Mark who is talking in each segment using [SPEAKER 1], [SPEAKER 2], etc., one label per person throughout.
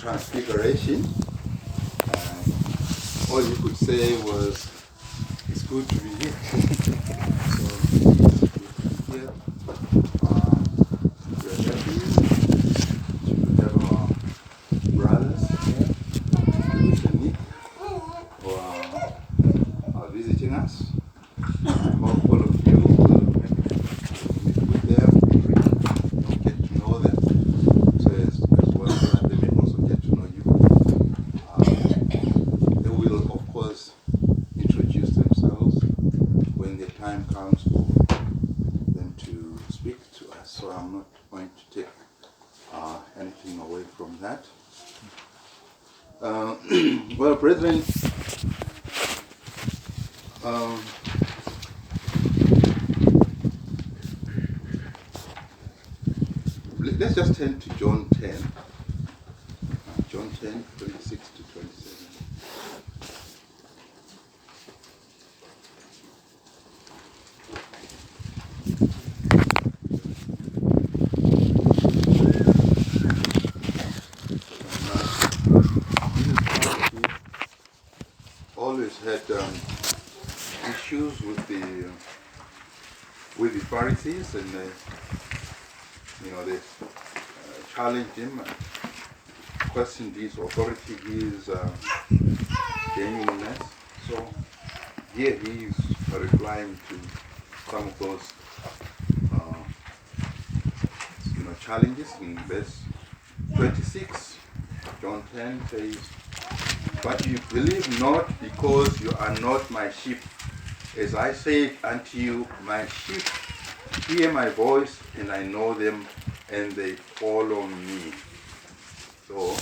[SPEAKER 1] Transfiguration. All you could say was, it's good to be here. So, here. We're happy to have our brothers here, Louis and Nick, who are visiting us. I hope all of you will meet with them, get to know them. So as well as they may also get to know you. They will, of course, introduce themselves when the time comes for them to speak to us. So I'm not going to take anything away from that. Well, brethren, let's just turn to John 10. John 10, 26 to 27. Always had issues with the Pharisees, and they challenged him and questioned his authority, his genuineness. So here he is replying to some of those challenges. In verse 26, John 10 says, "But you believe not because you are not my sheep. As I said unto you, my sheep hear my voice, and I know them, and they follow me." So,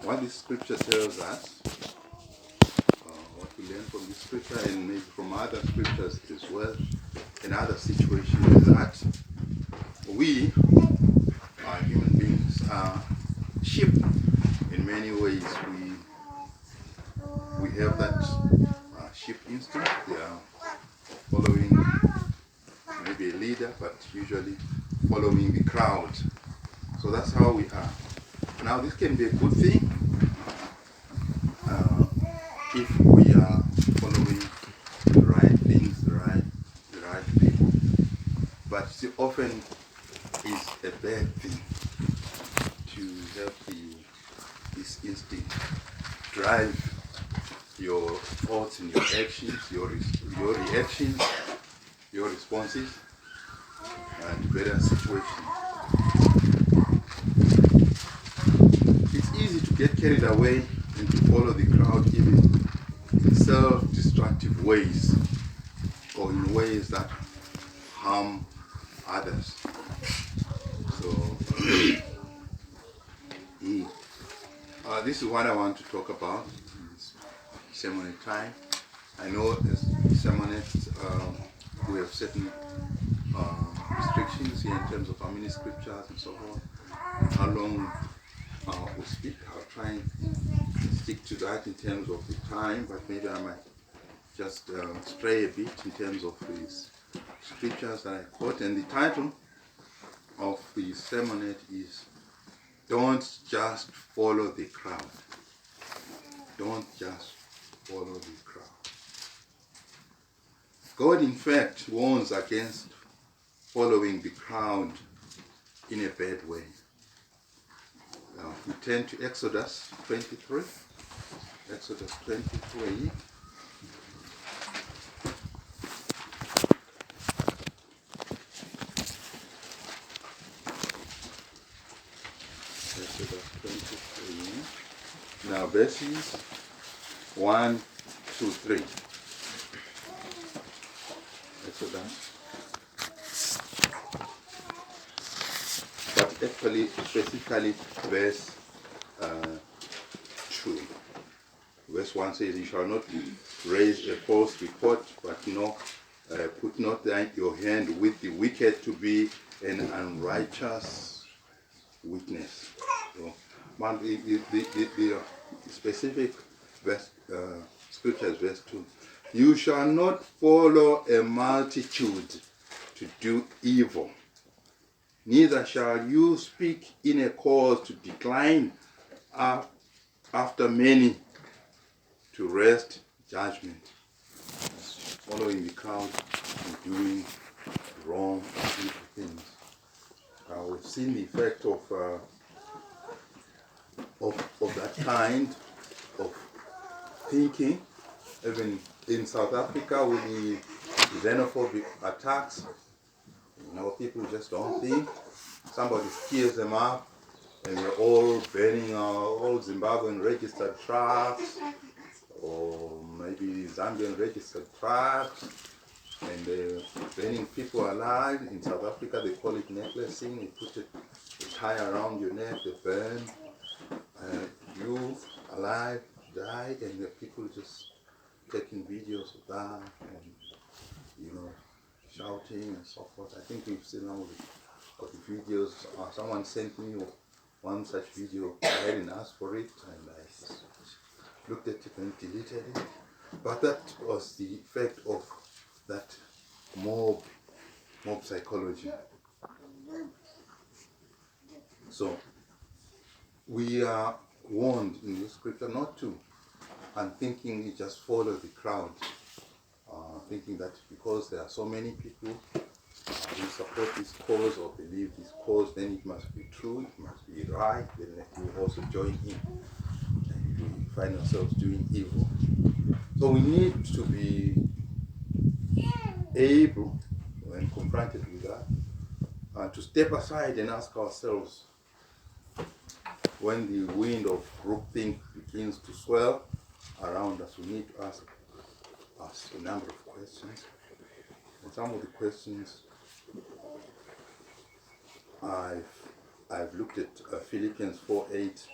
[SPEAKER 1] what this scripture tells us, what we learn from this scripture, and maybe from other scriptures as well, in other situations, is that we, human beings, are sheep. In many ways, we have that sheep instinct. They are following maybe a leader, but usually following the crowd. So that's how we are. Now, this can be a good thing if we are following the right things, the right people. But it often is a bad thing to have this instinct drive your thoughts and your actions, your reactions, your responses to various situations. It's easy to get carried away and to follow the crowd, even in self-destructive ways or in ways that harm others. So this is what I want to talk about in this sermon time. I know as sermonists we have certain restrictions here in terms of how many scriptures and so on, and how long we speak. I'll try and stick to that in terms of the time, but maybe I might just stray a bit in terms of these scriptures that I quote. And the title of the sermonette is "Don't Just Follow the Crowd." Don't just follow the crowd. God, in fact, warns against following the crowd in a bad way. We turn to Exodus 23. Exodus 23. Exodus 23. Now, verses 1 to 3. Exodus. But actually, specifically, verse 2. Verse 1 says, "You shall not raise a false report, but put not your hand with the wicked to be an unrighteous witness." So, the specific verse, scripture is verse 2. "You shall not follow a multitude to do evil, neither shall you speak in a cause to decline after many to rest judgment, following the crowd and doing wrong and evil things. We've seen the effect of that kind of thinking, even in South Africa with the xenophobic attacks. People just don't think. Somebody steers them up, and they're all burning all Zimbabwean registered trucks, or maybe Zambian registered trucks, and they're burning people alive. In South Africa, they call it necklacing. They put a tie around your neck, they burn. You alive, die, and the people just taking videos of that, and shouting and so forth. I think we've seen some of the videos. Someone sent me one such video. I hadn't asked for it, and I just looked at it and deleted it. But that was the effect of that mob psychology. So we are warned in the scripture not to unthinkingly just follow the crowd, thinking that because there are so many people who support this cause or believe this cause, then it must be true, it must be right, then we also join in and we find ourselves doing evil. So we need to be able, when confronted with that, to step aside and ask ourselves, when the wind of groupthink begins to swell around us, we need to ask us a number of questions. And some of the questions I've looked at Philippians 4:8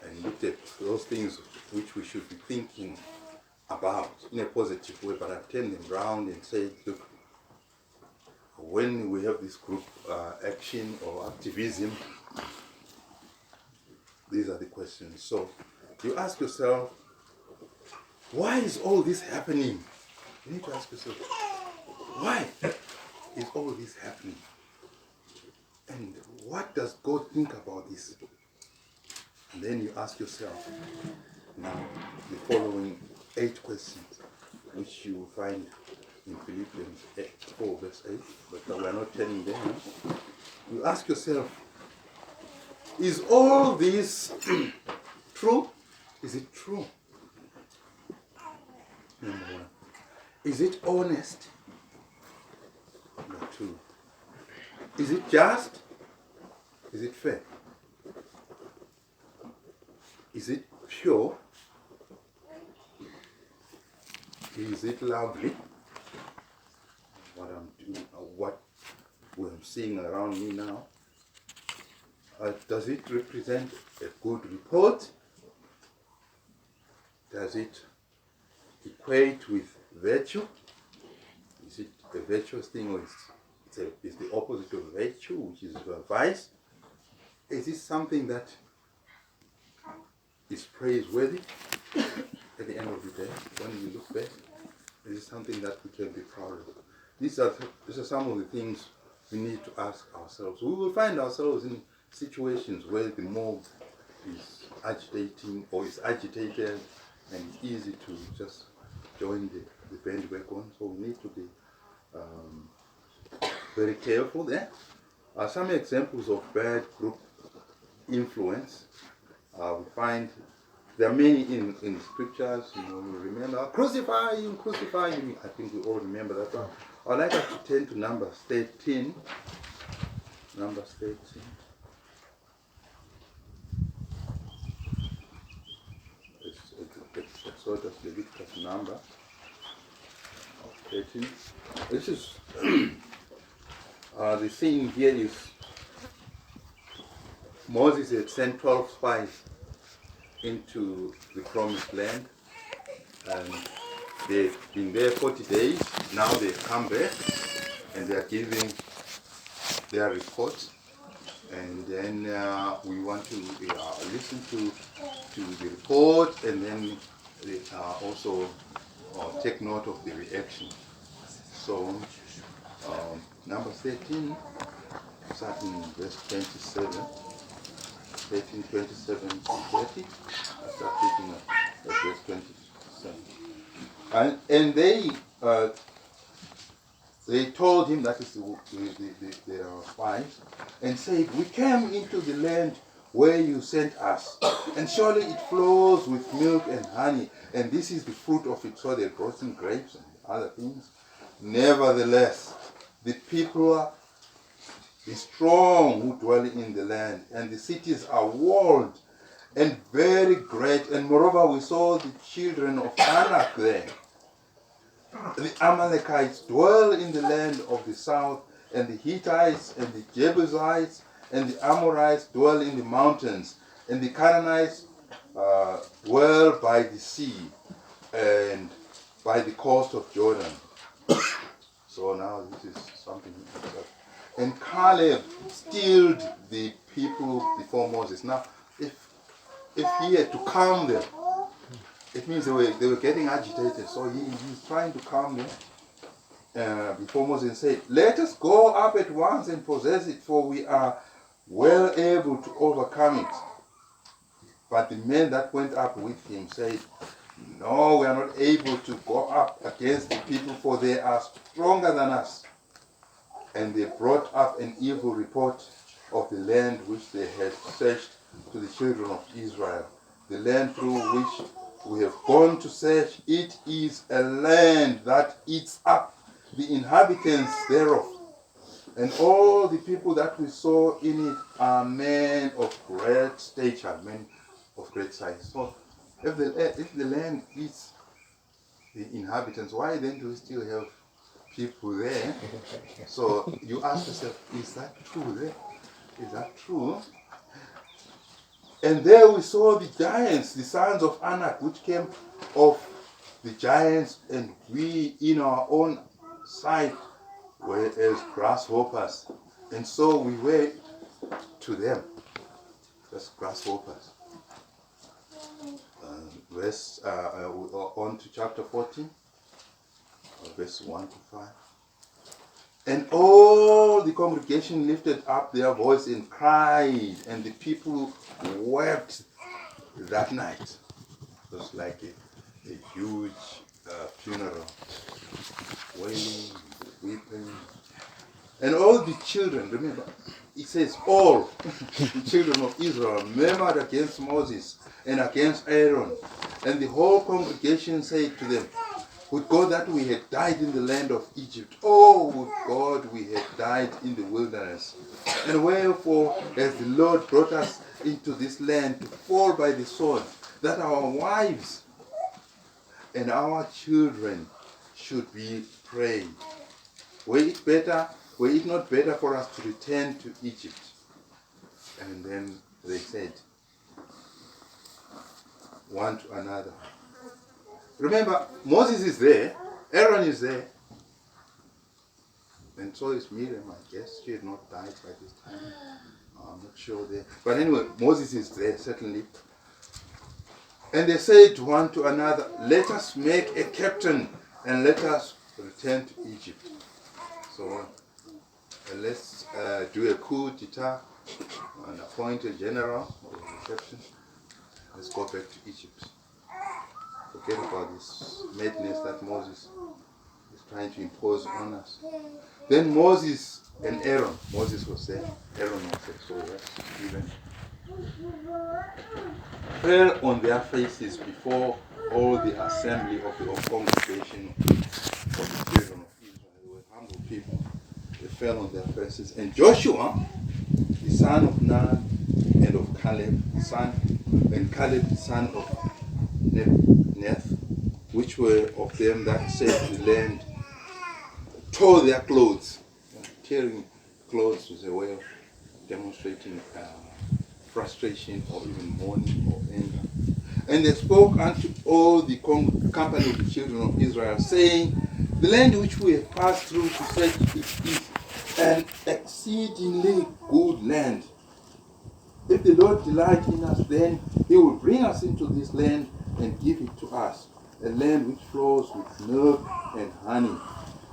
[SPEAKER 1] and looked at those things which we should be thinking about in a positive way, but I've turned them round and said, look, when we have this group action or activism, these are the questions. So you ask yourself, why is all this happening? You need to ask yourself, why is all this happening? And what does God think about this? And then you ask yourself now the following 8 questions, which you will find in Philippians 4 verse 8, but we are not telling them. You ask yourself, is all this true? Is it true? Number 1. Is it honest? Number 2. Is it just? Is it fair? Is it pure? Is it lovely? What I'm doing, what I'm seeing around me now. Does it represent a good report? Does it equate with virtue? Is it a virtuous thing, or is the opposite of virtue, which is vice? Is this something that is praiseworthy at the end of the day when we look back? Is it something that we can be proud of? These are some of the things we need to ask ourselves. We will find ourselves in situations where the mob is agitating or is agitated, and it's easy to just join the bandwagon. So we need to be very careful there. Some examples of bad group influence. We find there are many in scriptures. You remember, crucify him, crucify him. I think we all remember that one. I'd like us to turn to Numbers 13. Numbers 13. Exodus, Leviticus, Numbers 13. This is the thing here is Moses had sent 12 spies into the promised land, and they've been there 40 days. Now they've come back and they are giving their reports, and then we want to listen to the report, and then also take note of the reaction. So number 13, starting in verse 27. 18, 27 to 30. I start reading at verse 27. And they told him, that is their wives, and said, "We came into the land where you sent us, and surely it flows with milk and honey, and this is the fruit of it." So they brought some grapes and other things. Nevertheless, the people are strong who dwell in the land, and the cities are walled and very great. And moreover, we saw the children of Anak there. The Amalekites dwell in the land of the south, and the Hittites and the Jebusites and the Amorites dwell in the mountains, and the Canaanites dwell by the sea and by the coast of Jordan. So now this is something. And Caleb stilled the people before Moses. Now, if he had to calm them, it means they were getting agitated. So he's trying to calm them before Moses and said, "Let us go up at once and possess it, for we are well able to overcome it." But the men that went up with him said, "No, we are not able to go up against the people, for they are stronger than us." And they brought up an evil report of the land which they had searched to the children of Israel. "The land through which we have gone to search, it is a land that eats up the inhabitants thereof. And all the people that we saw in it are men of great stature," men of great size. So if the land eats the inhabitants, why then do we still have people there? So you ask yourself, is that true there? Is that true? And there we saw the giants, the sons of Anak, which came of the giants, and we in our own sight were as grasshoppers. And so we were to them as grasshoppers. On to chapter 14, verse 1 to 5. And all the congregation lifted up their voice and cried, and the people wept that night. It was like a huge funeral, wailing, weeping. And all the children, remember, it says all the children of Israel murmured against Moses and against Aaron. And the whole congregation said to them, "Would God that we had died in the land of Egypt. Oh, would God we had died in the wilderness. And wherefore has the Lord brought us into this land to fall by the sword, that our wives and our children should be prey. Were it not better for us to return to Egypt?" And then they said one to another. Remember, Moses is there, Aaron is there, and so is Miriam. I guess she had not died by this time. I'm not sure there. But anyway, Moses is there, certainly. And they said one to another, "Let us make a captain and let us return to Egypt." So let's do a coup d'etat and appoint a general or a captain. Let's go back to Egypt. Forget about this madness that Moses is trying to impose on us. Then Moses and Aaron, Moses was there, Aaron was there, so yes, even fell on their faces before all the assembly of the congregation of the children of Israel. They were humble people. They fell on their faces. And Joshua, the son of Nun, and of Caleb, the son of Neth, which were of them that saved the land, tore their clothes. Tearing clothes was a way of demonstrating frustration or even mourning or anger. And they spoke unto all the company of the children of Israel, saying, "The land which we have passed through to search it is an exceedingly good land. If the Lord delight in us, then he will bring us into this land and give it to us, a land which flows with milk and honey.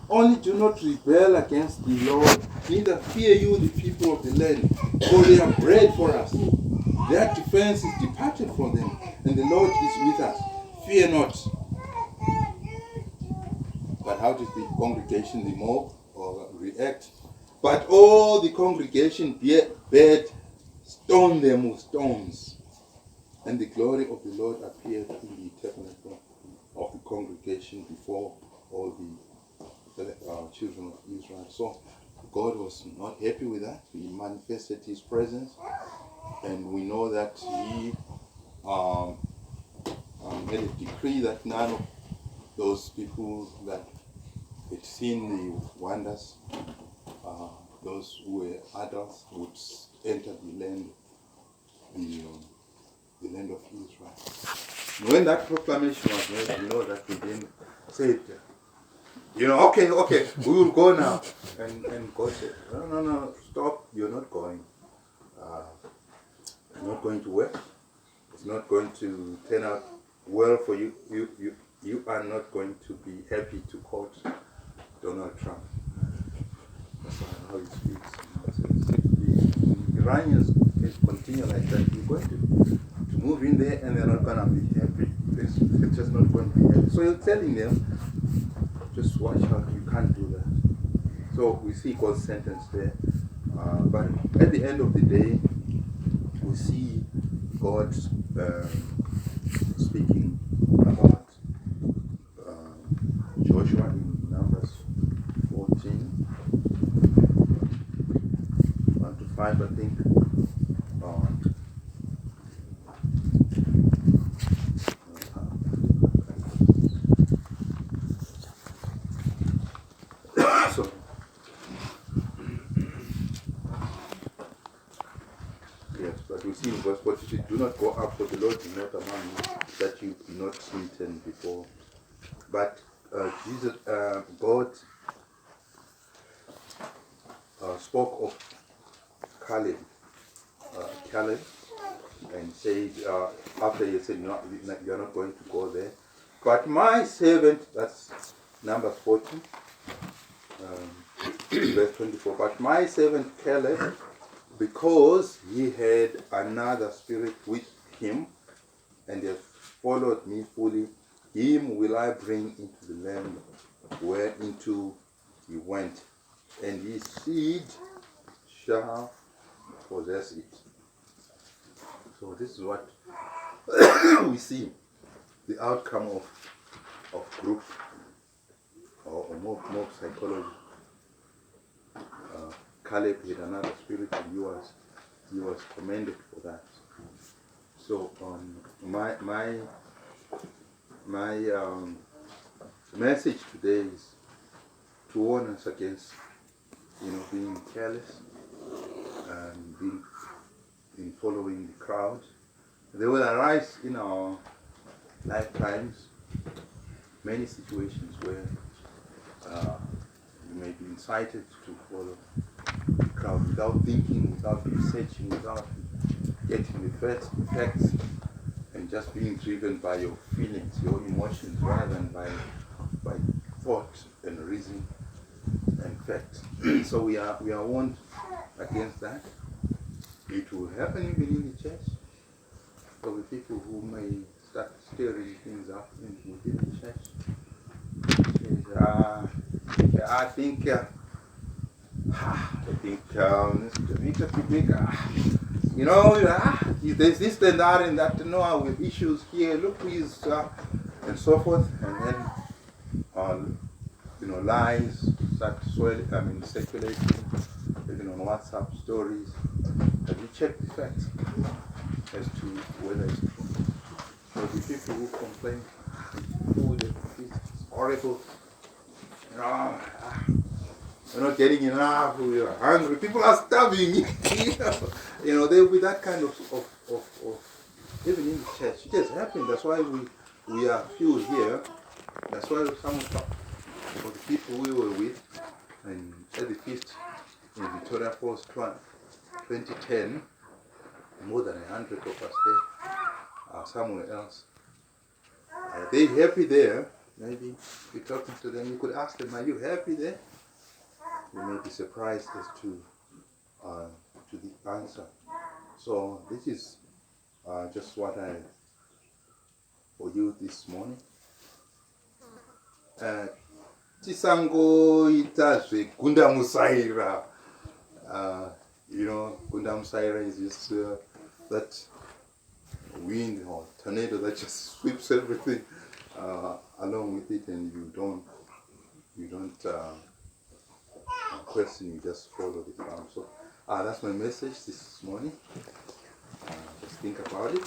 [SPEAKER 1] Only do not rebel against the Lord, neither fear you the people of the land, for they are bread for us. Their defense is departed from them, and the Lord is with us. Fear not. But how did the congregation, the mob, react? But all the congregation stoned them with stones. And the glory of the Lord appeared in the tabernacle of the congregation before all the children of Israel. So God was not happy with that. He manifested his presence. And we know that he made a decree that none of those people that had seen the wonders, those who were adults, would enter the land of Israel. When that proclamation was made, you know that we then said, okay, we will go now. And God said, no, stop, you're not going. It's not going to work. It's not going to turn out well for you. You are not going to be happy to quote Donald Trump. That's how he speaks. The Iranians continue like that. You're going to move in there and they're not going to be happy. It's just not going to be happy. So you're telling them, just watch out, you can't do that. So we see God's sentence there. But at the end of the day, we see God speaking about Joshua in Numbers 14, 1 to 5, I think. Yes, but we see in verse 42, do not go up, for the Lord is not among you, that you be not smitten before. But God spoke of Caleb, and said, after he said, no, you're not going to go there. But my servant, that's Numbers 40, verse 24. But my servant Caleb, because he had another spirit with him, and has followed me fully, him will I bring into the land whereinto he went, and his seed shall possess it. So this is what we see, the outcome of group or mob psychology. Caleb had another spirit, and he was commended for that. So my message today is to warn us against being careless and in following the crowd. There will arise in our lifetimes many situations where you may be incited to follow the crowd without thinking, without researching, without getting the facts, and just being driven by your feelings, your emotions, rather than by thought and reason and fact. So we are warned against that. It will happen even in the church. So the people who may start stirring things up within the church. I think there's this and that and that, with issues here, look, please, and so forth, and then, lies start circulating, even on WhatsApp stories. Have you checked the facts as to whether it's true? So the people who complain, food is horrible, we're not getting enough, we are hungry, people are starving, there will be that kind of even in the church. It has happened. That's why we are few here. That's why some of the people we were with and at the feast in Victoria Falls 2010, more than 100 of us there, somewhere else. They're happy there. Maybe if you're talking to them, you could ask them, are you happy there? You may be surprised as to the answer. So this is just what I for you this morning. Tisangoita zvegunda musaira. Gunda musaira is just that wind or tornado that just sweeps everything along with it, and you don't question, you just follow the plan. So that's my message this morning. Just think about it.